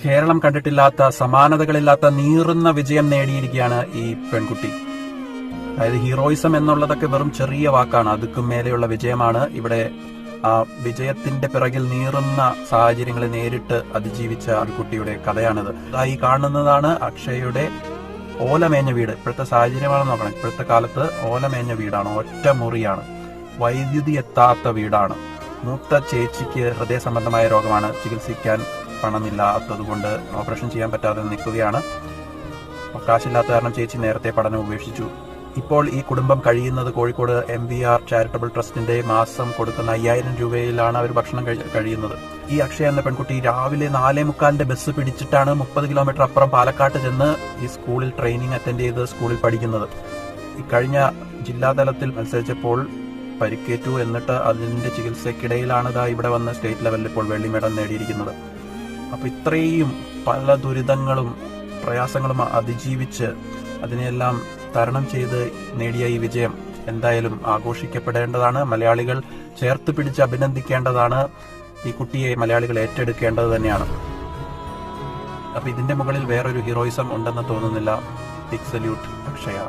കേരളം കണ്ടിട്ടില്ലാത്ത, സമാനതകളില്ലാത്ത നീറുന്ന വിജയം നേടിയിരിക്കുകയാണ് ഈ പെൺകുട്ടി. അതായത് ഹീറോയിസം എന്നുള്ളതൊക്കെ വെറും ചെറിയ വാക്കാണ്, അതുക്കും മേലെയുള്ള വിജയമാണ്. ഇവിടെ ആ വിജയത്തിന്റെ പിറകിൽ നീറുന്ന സാഹചര്യങ്ങളെ നേരിട്ട് അതിജീവിച്ച ഒരു കുട്ടിയുടെ കഥയാണിത്. ഈ കാണുന്നതാണ് അക്ഷയയുടെ ഓലമേഞ്ഞ വീട്. ഇപ്പോഴത്തെ സാഹചര്യമാണെന്ന് നോക്കണം. ഇപ്പോഴത്തെ കാലത്ത് ഓലമേഞ്ഞ വീടാണ്, ഒറ്റ മുറിയാണ്, വൈദ്യുതി എത്താത്ത വീടാണ്. മൂത്ത ചേച്ചിക്ക് ഹൃദയ സംബന്ധമായ രോഗമാണ്. ചികിത്സിക്കാൻ പണമില്ലാത്തതുകൊണ്ട് ഓപ്പറേഷൻ ചെയ്യാൻ പറ്റാതെ നിൽക്കുകയാണ്. കാശില്ലാത്ത കാരണം ചേച്ചി നേരത്തെ പഠനം ഉപേക്ഷിച്ചു. ഇപ്പോൾ ഈ കുടുംബം കഴിയുന്നത് കോഴിക്കോട് MVR ചാരിറ്റബിൾ ട്രസ്റ്റിന്റെ മാസം കൊടുക്കുന്ന 5000 രൂപയിലാണ് അവർ ഭക്ഷണം കഴിയുന്നത്. ഈ അക്ഷയ എന്ന പെൺകുട്ടി രാവിലെ 4:45 ബസ് പിടിച്ചിട്ടാണ് 30 കിലോമീറ്റർ അപ്പുറം പാലക്കാട്ട് ചെന്ന് ഈ സ്കൂളിൽ ട്രെയിനിങ് അറ്റൻഡ് ചെയ്ത് സ്കൂളിൽ പഠിക്കുന്നത്. ഈ കഴിഞ്ഞ ജില്ലാതലത്തിൽ മത്സരിച്ചപ്പോൾ പരിക്കേറ്റു. എന്നിട്ട് അതിന്റെ ചികിത്സയ്ക്കിടയിലാണ് ഇവിടെ വന്ന് സ്റ്റേറ്റ് ലെവലിൽ ഇപ്പോൾ വെള്ളി മെഡൽ നേടിയിരിക്കുന്നത്. അപ്പൊ ഇത്രയും പല ദുരിതങ്ങളും പ്രയാസങ്ങളും അതിജീവിച്ച് അതിനെല്ലാം തരണം ചെയ്ത് നേടിയ ഈ വിജയം എന്തായാലും ആഘോഷിക്കപ്പെടേണ്ടതാണ്. മലയാളികൾ ചേർത്ത് പിടിച്ച് അഭിനന്ദിക്കേണ്ടതാണ്. ഈ കുട്ടിയെ മലയാളികൾ ഏറ്റെടുക്കേണ്ടത് തന്നെയാണ്. അപ്പൊ ഇതിന്റെ മുകളിൽ വേറൊരു ഹീറോയിസം ഉണ്ടെന്ന് തോന്നുന്നില്ല. Big salute Akshaya.